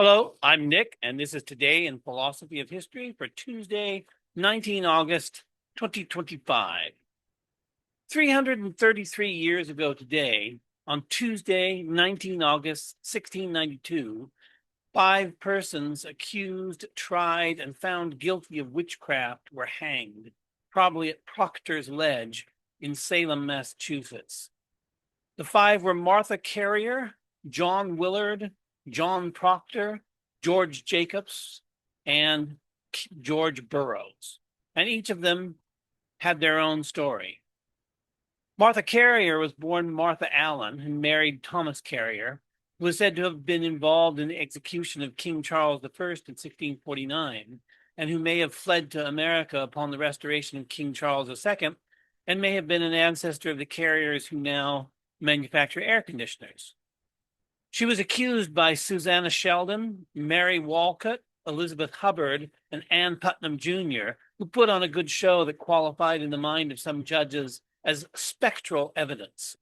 Hello, I'm Nick, and this is Today in Philosophy of History for Tuesday, 19 August 2025. 333 years ago today, on Tuesday, 19 August 1692, five persons accused, tried, and found guilty of witchcraft were hanged, probably at Proctor's Ledge in Salem, Massachusetts. The five were Martha Carrier, John Willard, John Procter, George Jacobs, and George Burroughs. And each of them had their own story. Martha Carrier was born Martha Allen and married Thomas Carrier, who was said to have been involved in the execution of King Charles I in 1649, and who may have fled to America upon the restoration of King Charles II, and may have been an ancestor of the Carriers who now manufacture air conditioners. She was accused by Susanna Sheldon, Mary Walcott, Elizabeth Hubbard, and Ann Putnam Jr., who put on a good show that qualified in the mind of some judges as spectral evidence.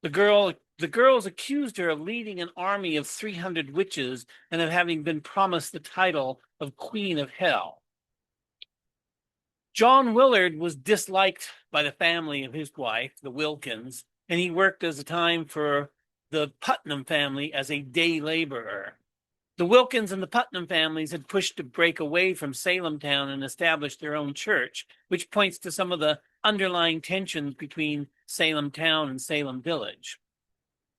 The girls accused her of leading an army of 300 witches and of having been promised the title of Queen of Hell. John Willard was disliked by the family of his wife, the Wilkins, and he worked as a time for the Putnam family as a day laborer. The Wilkins and the Putnam families had pushed to break away from Salem town and establish their own church, which points to some of the underlying tensions between Salem town and Salem village.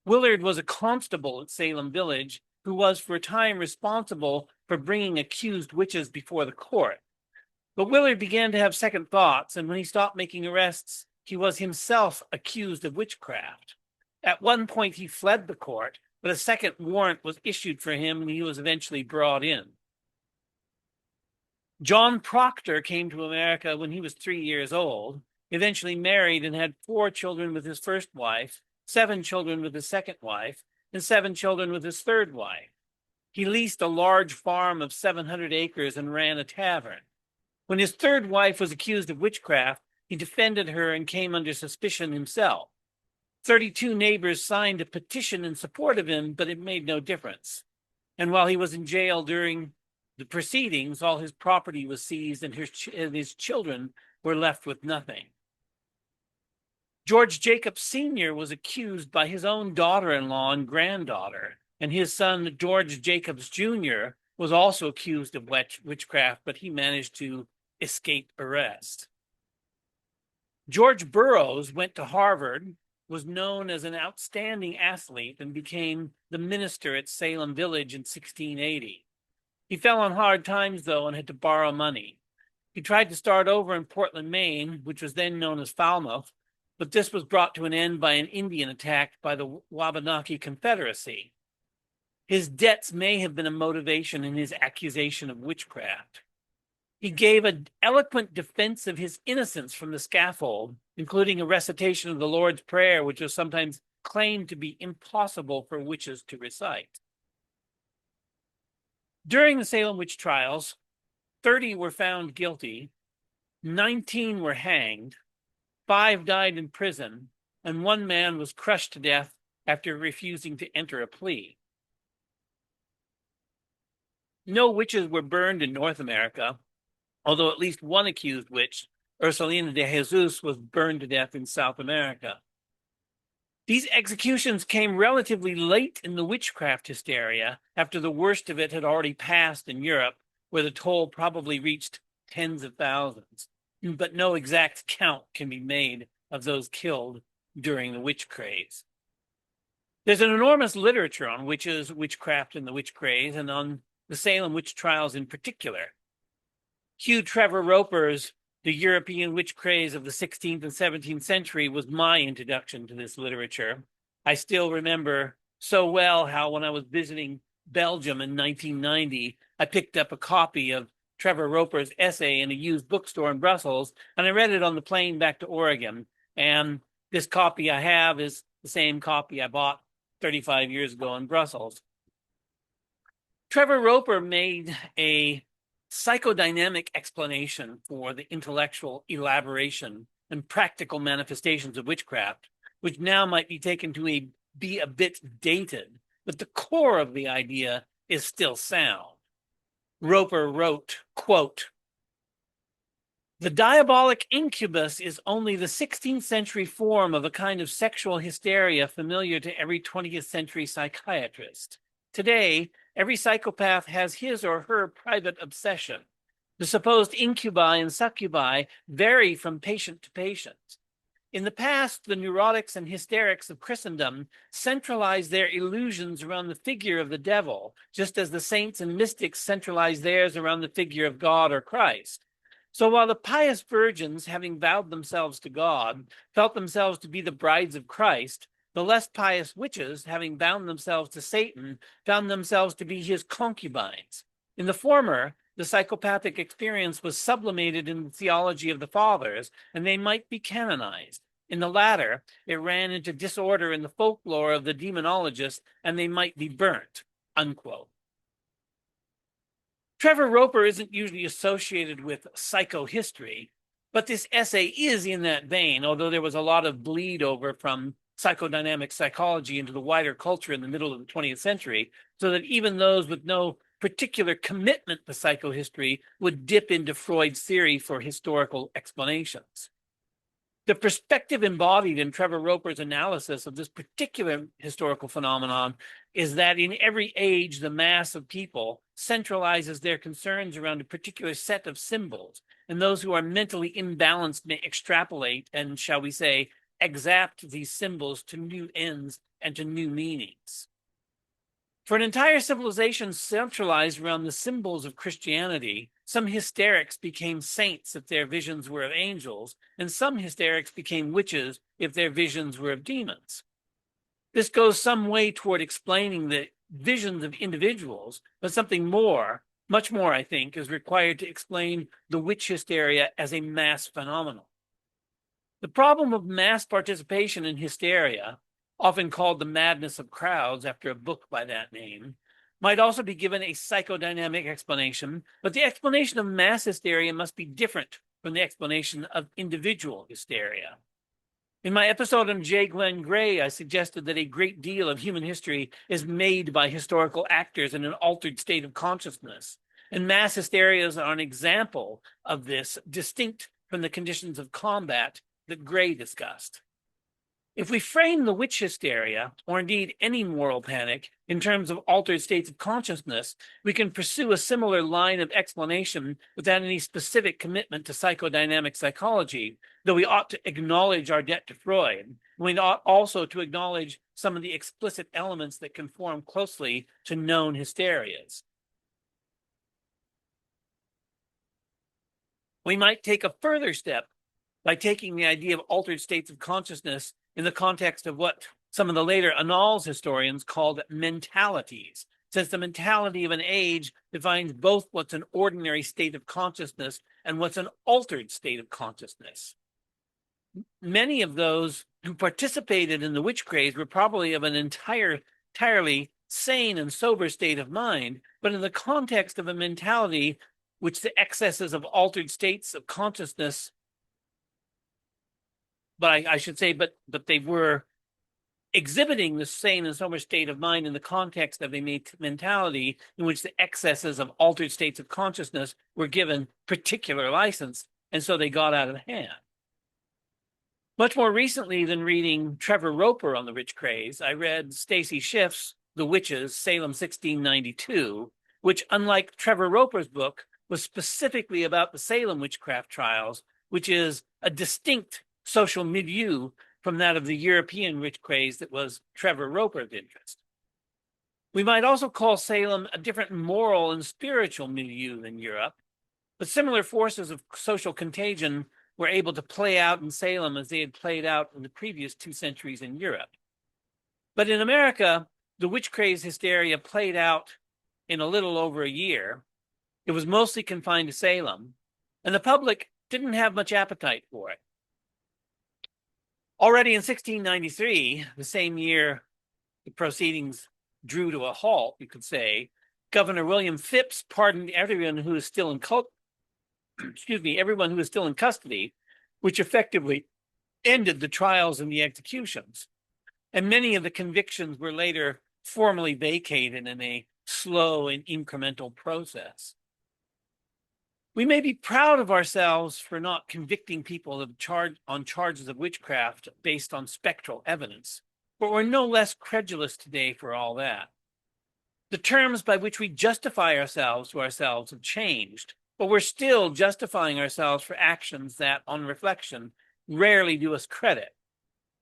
Willard was a constable at Salem village who was for a time responsible for bringing accused witches before the court. But Willard began to have second thoughts, and when he stopped making arrests, he was himself accused of witchcraft. At one point, he fled the court, but a second warrant was issued for him, and he was eventually brought in. John Procter came to America when he was 3 years old, eventually married and had 4 children with his first wife, 7 children with his second wife, and 7 children with his third wife. He leased a large farm of 700 acres and ran a tavern. When his third wife was accused of witchcraft, he defended her and came under suspicion himself. 32 neighbors signed a petition in support of him, but it made no difference. And while he was in jail during the proceedings, all his property was seized and his children were left with nothing. George Jacobs Sr. was accused by his own daughter-in-law and granddaughter, and his son, George Jacobs Jr., was also accused of witchcraft, but he managed to escape arrest. George Burroughs went to Harvard, was known as an outstanding athlete, and became the minister at Salem Village in 1680. He fell on hard times, though, and had to borrow money. He tried to start over in Portland, Maine, which was then known as Falmouth, but this was brought to an end by an Indian attack by the Wabanaki Confederacy. His debts may have been a motivation in his accusation of witchcraft. He gave an eloquent defense of his innocence from the scaffold, including a recitation of the Lord's Prayer, which was sometimes claimed to be impossible for witches to recite. During the Salem witch trials, 30 were found guilty, 19 were hanged, 5 died in prison, and 1 man was crushed to death after refusing to enter a plea. No witches were burned in North America, although at least one accused witch, Ursulina de Jesus, was burned to death in South America. These executions came relatively late in the witchcraft hysteria, after the worst of it had already passed in Europe, where the toll probably reached tens of thousands. But no exact count can be made of those killed during the witch craze. There's an enormous literature on witches, witchcraft, and the witch craze, and on the Salem witch trials in particular. Hugh Trevor Roper's The European Witch Craze of the 16th and 17th Century was my introduction to this literature. I still remember so well how when I was visiting Belgium in 1990, I picked up a copy of Trevor Roper's essay in a used bookstore in Brussels, and I read it on the plane back to Oregon. And this copy I have is the same copy I bought 35 years ago in Brussels. Trevor Roper made a psychodynamic explanation for the intellectual elaboration and practical manifestations of witchcraft, which now might be taken to be a bit dated. But the core of the idea is still sound. Roper wrote, quote, "The diabolic incubus is only the 16th century form of a kind of sexual hysteria familiar to every 20th century psychiatrist. Today, every psychopath has his or her private obsession. The supposed incubi and succubi vary from patient to patient. In the past, the neurotics and hysterics of Christendom centralized their illusions around the figure of the devil, just as the saints and mystics centralized theirs around the figure of God or Christ. So while the pious virgins, having vowed themselves to God, felt themselves to be the brides of Christ, the less pious witches, having bound themselves to Satan, found themselves to be his concubines. In the former, the psychopathic experience was sublimated in the theology of the fathers, and they might be canonized. In the latter, it ran into disorder in the folklore of the demonologists, and they might be burnt." Unquote. Trevor Roper isn't usually associated with psychohistory, but this essay is in that vein, although there was a lot of bleed over from psychodynamic psychology into the wider culture in the middle of the 20th century, so that even those with no particular commitment to psychohistory would dip into Freud's theory for historical explanations. The perspective embodied in Trevor Roper's analysis of this particular historical phenomenon is that in every age, the mass of people centralizes their concerns around a particular set of symbols, and those who are mentally imbalanced may extrapolate and, shall we say, exact these symbols to new ends and to new meanings. For an entire civilization centralized around the symbols of Christianity, some hysterics became saints if their visions were of angels, and some hysterics became witches if their visions were of demons. This goes some way toward explaining the visions of individuals, but something more, much more, I think, is required to explain the witch hysteria as a mass phenomenon. The problem of mass participation in hysteria, often called the madness of crowds after a book by that name, might also be given a psychodynamic explanation, but the explanation of mass hysteria must be different from the explanation of individual hysteria. In my episode on J. Glenn Gray, I suggested that a great deal of human history is made by historical actors in an altered state of consciousness, and mass hysterias are an example of this, distinct from the conditions of combat that Gray discussed. If we frame the witch hysteria, or indeed any moral panic, in terms of altered states of consciousness, we can pursue a similar line of explanation without any specific commitment to psychodynamic psychology, though we ought to acknowledge our debt to Freud. We ought also to acknowledge some of the explicit elements that conform closely to known hysterias. We might take a further step by taking the idea of altered states of consciousness in the context of what some of the later annals historians called mentalities, since the mentality of an age defines both what's an ordinary state of consciousness and what's an altered state of consciousness. Many of those who participated in the witch craze were probably of an entirely sane and sober state of mind, but in the context of a mentality which the excesses of altered states of consciousness, but I should say, but they were exhibiting the sane and sober state of mind in the context of a mentality in which the excesses of altered states of consciousness were given particular license, and so they got out of hand. Much more recently than reading Trevor Roper on the witch craze, I read Stacy Schiff's The Witches, Salem 1692, which, unlike Trevor Roper's book, was specifically about the Salem witchcraft trials, which is a distinct social milieu from that of the European witch craze that was Trevor Roper's interest. We might also call Salem a different moral and spiritual milieu than Europe, but similar forces of social contagion were able to play out in Salem as they had played out in the previous 2 centuries in Europe. But in America, the witch craze hysteria played out in a little over a year. It was mostly confined to Salem, and the public didn't have much appetite for it. Already in 1693, the same year the proceedings drew to a halt, you could say, Governor William Phipps pardoned everyone who is still in everyone who is still in custody, which effectively ended the trials and the executions. And many of the convictions were later formally vacated in a slow and incremental process. We may be proud of ourselves for not convicting people on charges of witchcraft based on spectral evidence, but we're no less credulous today for all that. The terms by which we justify ourselves to ourselves have changed, but we're still justifying ourselves for actions that, on reflection, rarely do us credit.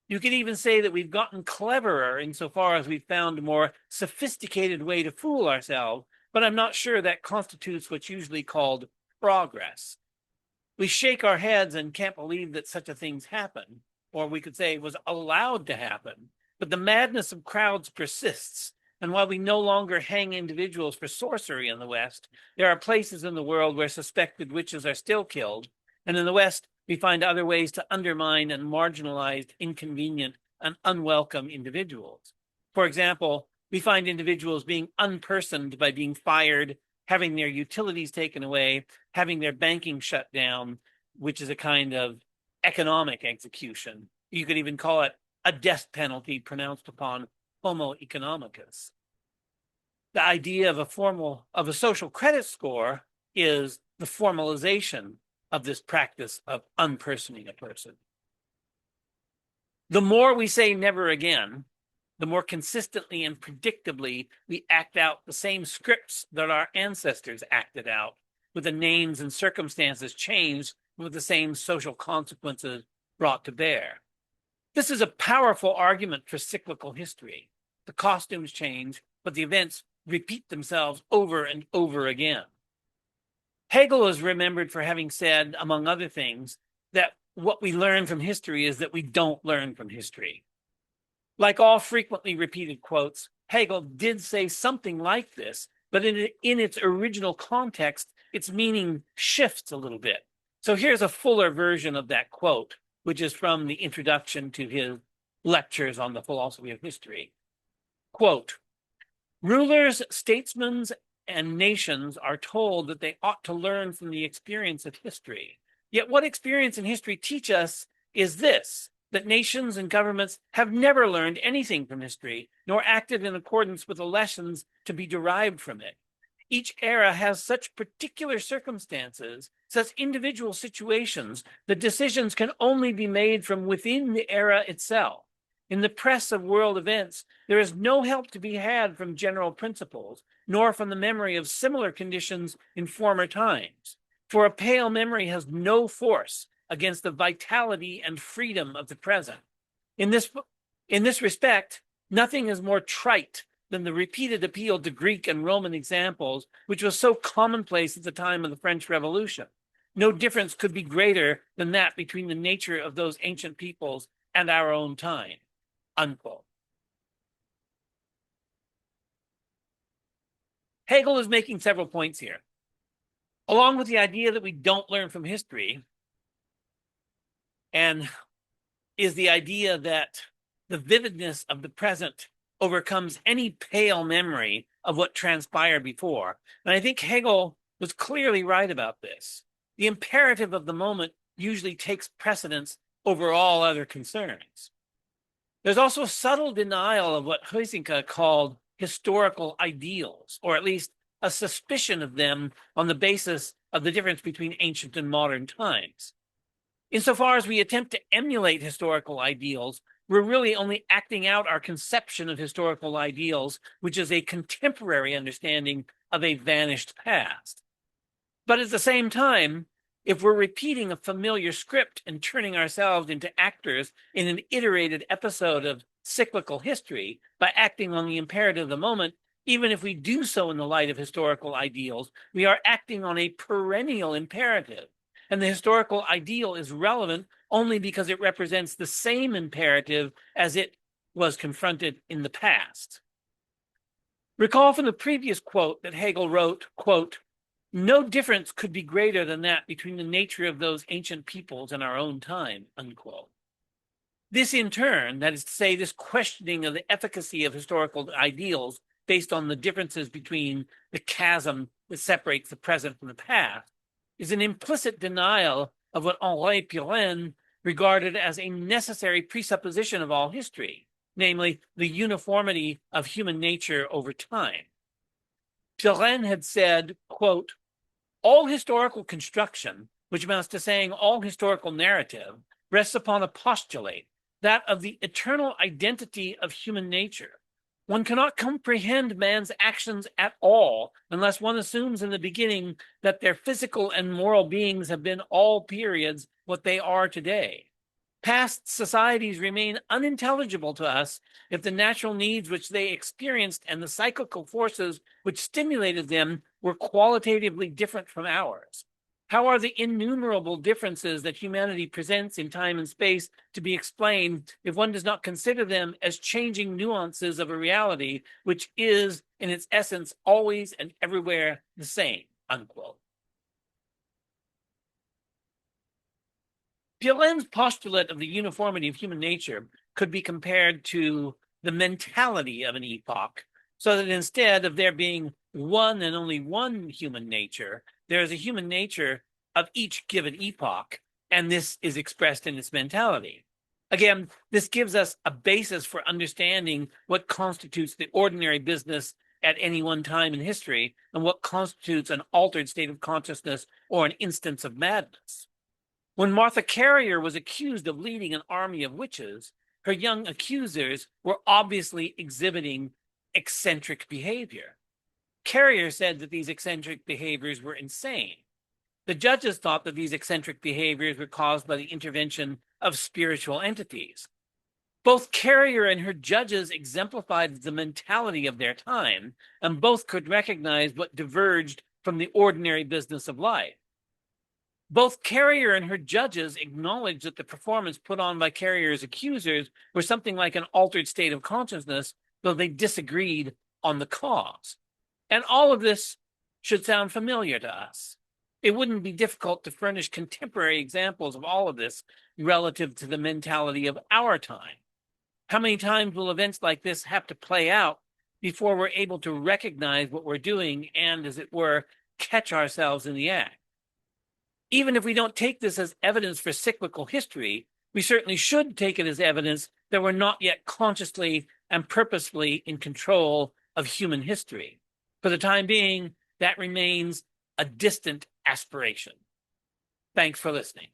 You could even say that we've gotten cleverer insofar as we've found a more sophisticated way to fool ourselves, but I'm not sure that constitutes what's usually called progress. We shake our heads and can't believe that such a thing's happened, or we could say it was allowed to happen, but the madness of crowds persists. And while we no longer hang individuals for sorcery in the West, there are places in the world where suspected witches are still killed. And in the West, we find other ways to undermine and marginalize inconvenient and unwelcome individuals. For example, we find individuals being unpersoned by being fired, having their utilities taken away, having their banking shut down, which is a kind of economic execution. You could even call it a death penalty pronounced upon Homo economicus. The idea of a social credit score is the formalization of this practice of unpersoning a person. The more we say never again, the more consistently and predictably we act out the same scripts that our ancestors acted out, with the names and circumstances changed, with the same social consequences brought to bear. This is a powerful argument for cyclical history. The costumes change, but the events repeat themselves over and over again. Hegel is remembered for having said, among other things, that what we learn from history is that we don't learn from history. Like all frequently repeated quotes, Hegel did say something like this, but in its original context, its meaning shifts a little bit. So here's a fuller version of that quote, which is from the introduction to his lectures on the philosophy of history. Quote, "Rulers, statesmen, and nations are told that they ought to learn from the experience of history. Yet what experience and history teach us is this, that nations and governments have never learned anything from history, nor acted in accordance with the lessons to be derived from it. Each era has such particular circumstances, such individual situations, that decisions can only be made from within the era itself. In the press of world events, there is no help to be had from general principles, nor from the memory of similar conditions in former times. For a pale memory has no force against the vitality and freedom of the present. In this respect, nothing is more trite than the repeated appeal to Greek and Roman examples, which was so commonplace at the time of the French Revolution. No difference could be greater than that between the nature of those ancient peoples and our own time." Unquote. Hegel is making several points here. Along with the idea that we don't learn from history, and is the idea that the vividness of the present overcomes any pale memory of what transpired before. And I think Hegel was clearly right about this. The imperative of the moment usually takes precedence over all other concerns. There's also a subtle denial of what Huizinga called historical ideals, or at least a suspicion of them on the basis of the difference between ancient and modern times. Insofar as we attempt to emulate historical ideals, we're really only acting out our conception of historical ideals, which is a contemporary understanding of a vanished past. But at the same time, if we're repeating a familiar script and turning ourselves into actors in an iterated episode of cyclical history by acting on the imperative of the moment, even if we do so in the light of historical ideals, we are acting on a perennial imperative. And the historical ideal is relevant only because it represents the same imperative as it was confronted in the past. Recall from the previous quote that Hegel wrote, quote, "No difference could be greater than that between the nature of those ancient peoples and our own time," unquote. This in turn, that is to say, this questioning of the efficacy of historical ideals based on the differences between the chasm that separates the present from the past, is an implicit denial of what Henri Pirenne regarded as a necessary presupposition of all history, namely the uniformity of human nature over time. Salem had said, quote, all historical construction, which amounts to saying all historical narrative, rests upon a postulate, that of the eternal identity of human nature. One cannot comprehend man's actions at all unless one assumes in the beginning that their physical and moral beings have been all periods what they are today. Past societies remain unintelligible to us if the natural needs which they experienced and the cyclical forces which stimulated them were qualitatively different from ours. How are the innumerable differences that humanity presents in time and space to be explained if one does not consider them as changing nuances of a reality which is, in its essence, always and everywhere the same, unquote. Piolen's postulate of the uniformity of human nature could be compared to the mentality of an epoch, so that instead of there being one and only one human nature, there is a human nature of each given epoch, and this is expressed in its mentality. Again, this gives us a basis for understanding what constitutes the ordinary business at any one time in history and what constitutes an altered state of consciousness or an instance of madness. When Martha Carrier was accused of leading an army of witches, her young accusers were obviously exhibiting eccentric behavior. Carrier said that these eccentric behaviors were insane. The judges thought that these eccentric behaviors were caused by the intervention of spiritual entities. Both Carrier and her judges exemplified the mentality of their time, and both could recognize what diverged from the ordinary business of life. Both Carrier and her judges acknowledged that the performance put on by Carrier's accusers were something like an altered state of consciousness, though they disagreed on the cause. And all of this should sound familiar to us. It wouldn't be difficult to furnish contemporary examples of all of this relative to the mentality of our time. How many times will events like this have to play out before we're able to recognize what we're doing and, as it were, catch ourselves in the act? Even if we don't take this as evidence for cyclical history, we certainly should take it as evidence that we're not yet consciously and purposefully in control of human history. For the time being, that remains a distant aspiration. Thanks for listening.